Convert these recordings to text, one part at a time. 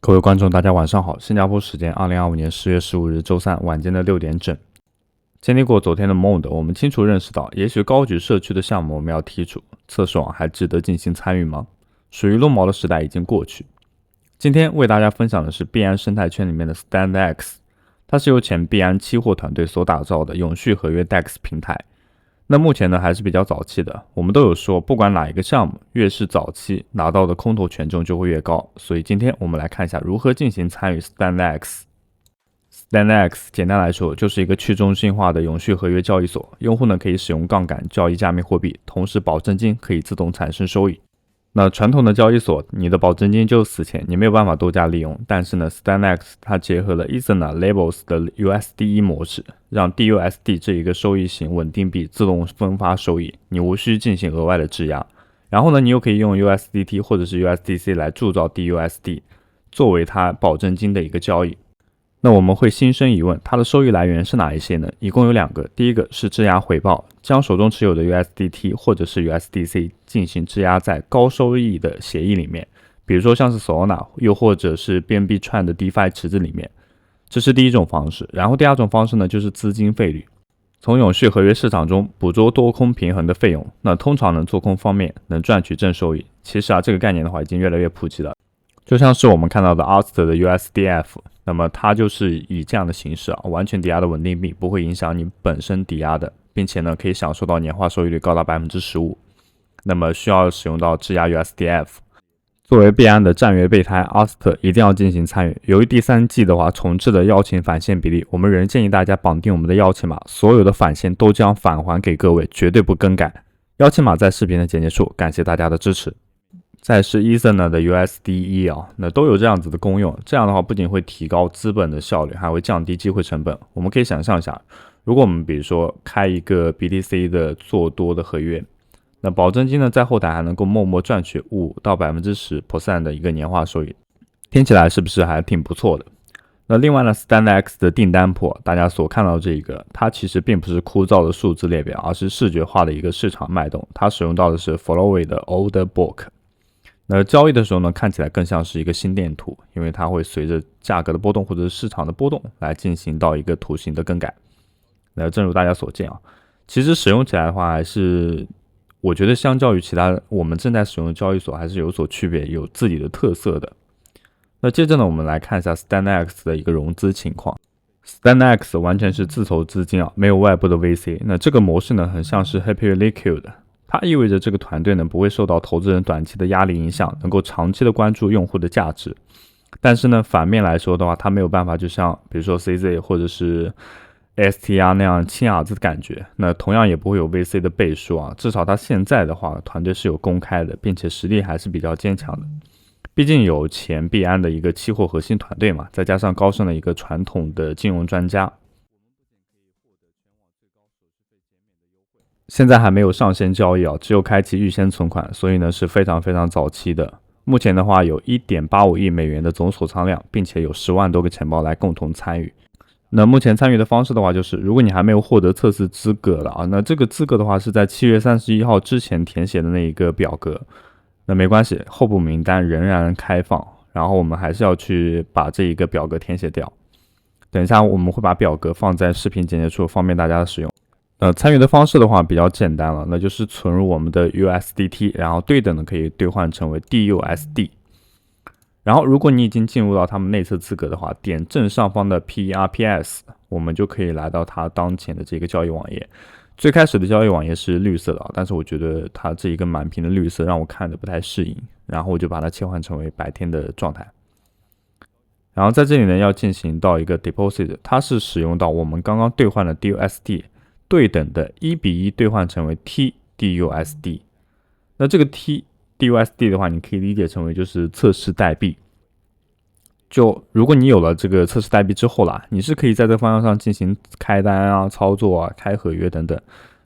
各位观众，大家晚上好。新加坡时间2025年10月15日周三晚间的6点整。经历过昨天的 MOD， 我们清楚认识到，也许高举社区的项目我们要剔除，测试网还值得进行参与吗？属于撸毛的时代已经过去。今天为大家分享的是币安生态圈里面的 StandX， 它是由前币安期货团队所打造的永续合约 DEX 平台。那目前呢还是比较早期的，我们都有说，不管哪一个项目越是早期，拿到的空投权重就会越高。所以今天我们来看一下如何进行参与 StandX。StandX 简单来说就是一个去中心化的永续合约交易所，用户呢可以使用杠杆交易加密货币，同时保证金可以自动产生收益。那传统的交易所，你的保证金就死钱，你没有办法多加利用。但是呢 ，StandX 它结合了 Ethernet Labels 的 USDE 模式，让 DUSD 这一个收益型稳定币自动分发收益，你无需进行额外的质押。然后呢，你又可以用 USDT 或者是 USDC 来铸造 DUSD， 作为它保证金的一个交易。那我们会心生疑问，它的收益来源是哪一些呢？一共有2个，第一个是质押回报，将手中持有的 USDT 或者是 USDC 进行质押在高收益的协议里面，比如说像是 Solana， 又或者是 BNB 串的 DeFi 池子里面，这是第一种方式。然后第二种方式呢，就是资金费率，从永续合约市场中捕捉多空平衡的费用，那通常呢做空方面能赚取正收益。其实这个概念的话已经越来越普及了，就像是我们看到的 Aster 的 USDF， 那么它就是以这样的形式完全抵押的稳定币，不会影响你本身抵押的，并且呢可以享受到年化收益率高达 15%。 那么需要使用到质押 USDF。 作为币安的战略备胎 Aster 一定要进行参与。由于第3季的话重置的邀请返现比例，我们仍建议大家绑定我们的邀请码，所有的返现都将返还给各位，绝对不更改。邀请码在视频的简介处，感谢大家的支持。再是 Ethernet 的 USDE 那都有这样子的功用。这样的话不仅会提高资本的效率，还会降低机会成本。我们可以想象一下，如果我们比如说开一个 BTC 的做多的合约，那保证金呢在后台还能够默默赚取5到 10% 的一个年化收益，听起来是不是还挺不错的？那另外呢 StandX 的订单破，大家所看到这一个，它其实并不是枯燥的数字列表，而是视觉化的一个市场脉动。它使用到的是 Flowey 的 Order Book。那交易的时候呢，看起来更像是一个心电图，因为它会随着价格的波动或者是市场的波动来进行到一个图形的更改。那正如大家所见其实使用起来的话，还是我觉得相较于其他我们正在使用的交易所还是有所区别，有自己的特色的。那接着呢，我们来看一下 StandX 的一个融资情况。StandX 完全是自筹资金没有外部的 VC。那这个模式呢，很像是 Happy Liquid。它意味着这个团队呢不会受到投资人短期的压力影响，能够长期的关注用户的价值。但是呢，反面来说的话，它没有办法就像比如说 CZ 或者是 STR 那样亲儿子的感觉。那同样也不会有 VC 的背书至少它现在的话，团队是有公开的，并且实力还是比较坚强的。毕竟有前币安的一个期货核心团队嘛，再加上高盛的一个传统的金融专家。现在还没有上线交易只有开启预先存款，所以呢是非常非常早期的。目前的话有 1.85 亿美元的总锁仓量，并且有10万多个钱包来共同参与。那目前参与的方式的话，就是如果你还没有获得测试资格了那这个资格的话是在7月31号之前填写的那一个表格。那没关系，候补名单仍然开放，然后我们还是要去把这一个表格填写掉。等一下我们会把表格放在视频简介处，方便大家的使用。参与的方式的话比较简单了，那就是存入我们的 USDT， 然后对等的可以兑换成为 DUSD。然后如果你已经进入到他们内测资格的话，点正上方的 PERPS， 我们就可以来到它当前的这个交易网页。最开始的交易网页是绿色的但是我觉得它这一个满屏的绿色让我看着不太适应，然后我就把它切换成为白天的状态。然后在这里呢要进行到一个 Deposit， 它是使用到我们刚刚兑换的 DUSD，对等的1:1兑换成为 TDUSD。 那这个 TDUSD 的话，你可以理解成为就是测试代币。就如果你有了这个测试代币之后啦，你是可以在这个方向上进行开单操作开合约等等，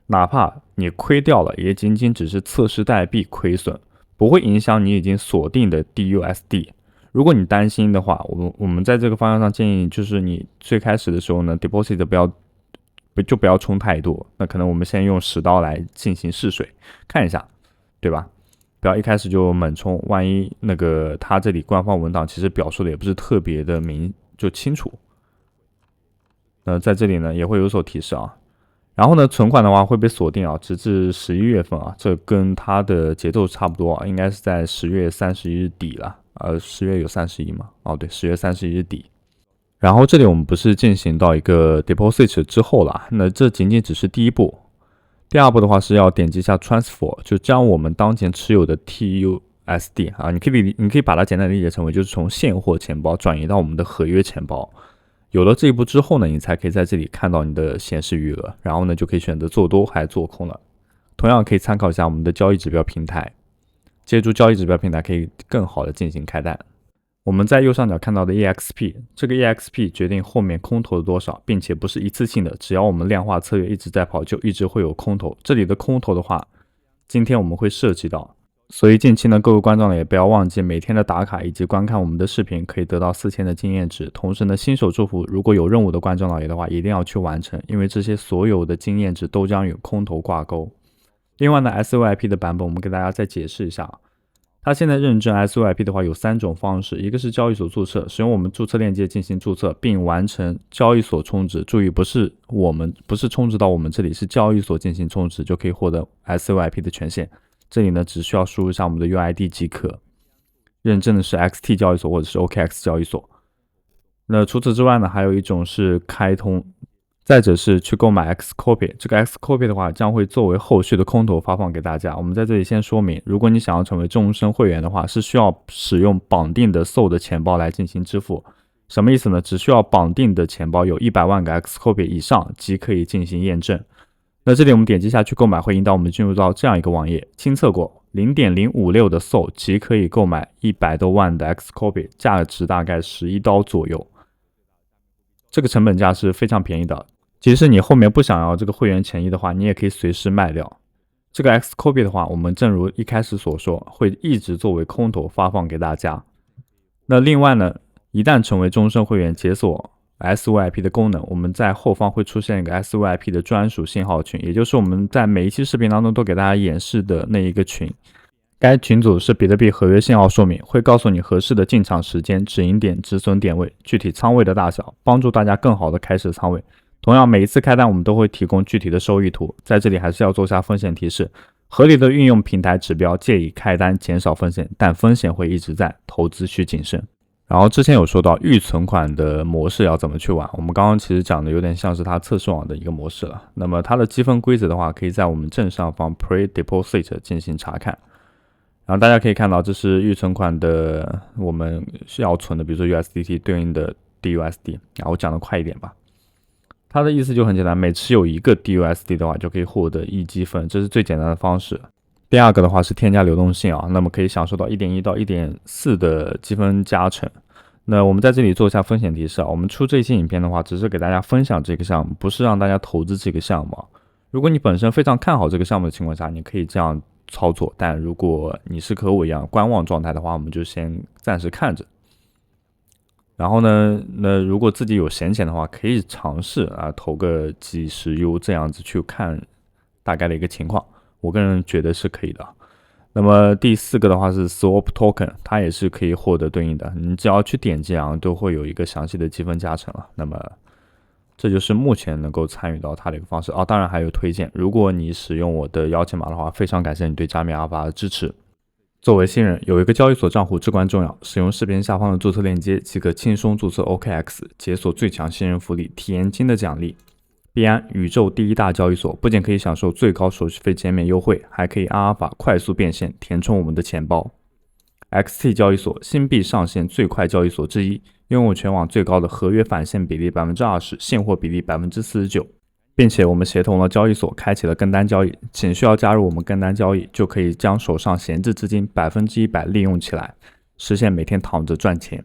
哪怕你亏掉了，也仅仅只是测试代币亏损，不会影响你已经锁定的 DUSD。如果你担心的话，我们在这个方向上建议就是你最开始的时候呢 Deposit 不要充太多，那可能我们先用10刀来进行试水看一下，对吧？不要一开始就猛冲，万一那个它这里官方文档其实表述的也不是特别的清楚。在这里呢也会有所提示啊。然后呢，存款的话会被锁定啊，直至11月份啊，这跟它的节奏差不多啊，应该是在10月31日底了。10月有31吗？哦，对，10月31日底。然后这里我们不是进行到一个 deposit 之后了，那这仅仅只是第一步。第二步的话是要点击一下 transfer， 就将我们当前持有的 TUSD 啊，你可以把它简单理解成为就是从现货钱包转移到我们的合约钱包。有了这一步之后呢，你才可以在这里看到你的显示余额，然后呢就可以选择做多还是做空了。同样可以参考一下我们的交易指标平台，借助交易指标平台可以更好的进行开单。我们在右上角看到的 EXP， 这个 EXP 决定后面空头的多少，并且不是一次性的，只要我们量化策略一直在跑，就一直会有空头。这里的空头的话，今天我们会涉及到。所以近期呢，各位观众呢也不要忘记每天的打卡以及观看我们的视频，可以得到4000的经验值。同时呢，新手祝福如果有任务的观众老爷的话，一定要去完成，因为这些所有的经验值都将与空头挂钩。另外呢 ，SOIP 的版本我们给大家再解释一下。它现在认证 SOIP 的话有3种方式，一个是交易所注册，使用我们注册链接进行注册，并完成交易所充值。注意，不是充值到我们这里，是交易所进行充值就可以获得 SOIP 的权限。这里呢，只需要输入一下我们的 UID 即可。认证的是 XT 交易所或者是 OKX 交易所。那除此之外呢，还有一种是开通，再者是去购买 Xcopy。这个 Xcopy 的话，将会作为后续的空头发放给大家。我们在这里先说明，如果你想要成为终身会员的话，是需要使用绑定的 SOL 的钱包来进行支付。什么意思呢？只需要绑定的钱包有100万个 Xcopy 以上，即可以进行验证。那这里我们点击下去购买，会引导我们进入到这样一个网页，亲测过 0.056 的 SOL 即可以购买100多万的 Xcopy， 价值大概11刀左右。这个成本价是非常便宜的。即使你后面不想要这个会员权益的话，你也可以随时卖掉。这个 Xcopy 的话，我们正如一开始所说，会一直作为空头发放给大家。那另外呢，一旦成为终身会员解锁SOIP 的功能，我们在后方会出现一个 SOIP 的专属信号群，也就是我们在每一期视频当中都给大家演示的那一个群。该群组是比特币合约信号说明，会告诉你合适的进场时间、止盈点、止损点位、具体仓位的大小，帮助大家更好的开始仓位。同样，每一次开单我们都会提供具体的收益图，在这里还是要做下风险提示，合理的运用平台指标，借以开单减少风险，但风险会一直在，投资需谨慎。然后之前有说到预存款的模式要怎么去玩，我们刚刚其实讲的有点像是它测试网的一个模式了。那么它的积分规则的话，可以在我们正上方 Pre-Deposit 进行查看。然后大家可以看到，这是预存款的我们需要存的，比如说 USDT 对应的 DUSD。然后我讲的快一点吧。它的意思就很简单，每持有一个 DUSD 的话，就可以获得1积分，这是最简单的方式。第二个的话是添加流动性啊，那么可以享受到 1.1 到 1.4 的积分加成。那我们在这里做一下风险提示啊，我们出这期影片的话，只是给大家分享这个项目，不是让大家投资这个项目。如果你本身非常看好这个项目的情况下，你可以这样操作，但如果你是和我一样观望状态的话，我们就先暂时看着。然后呢，那如果自己有闲钱的话，可以尝试投个几十 U 这样子去看大概的一个情况，我个人觉得是可以的。那么第4个的话是 Swap Token， 它也是可以获得对应的，你只要去点击都会有一个详细的积分加成了。那么这就是目前能够参与到它的一个方式当然还有推荐，如果你使用我的邀请码的话，非常感谢你对加密阿尔法的支持。作为新人，有一个交易所账户至关重要，使用视频下方的注册链接即可轻松注册 OKX， 解锁最强新人福利体验金的奖励。币安宇宙第1大交易所不仅可以享受最高手续费减免优惠，还可以阿尔法快速变现，填充我们的钱包。XT 交易所新币上线最快交易所之一，拥有全网最高的合约返现比例 20%， 现货比例 49%， 并且我们协同了交易所开启了跟单交易，仅需要加入我们跟单交易，就可以将手上闲置资金100%利用起来，实现每天躺着赚钱。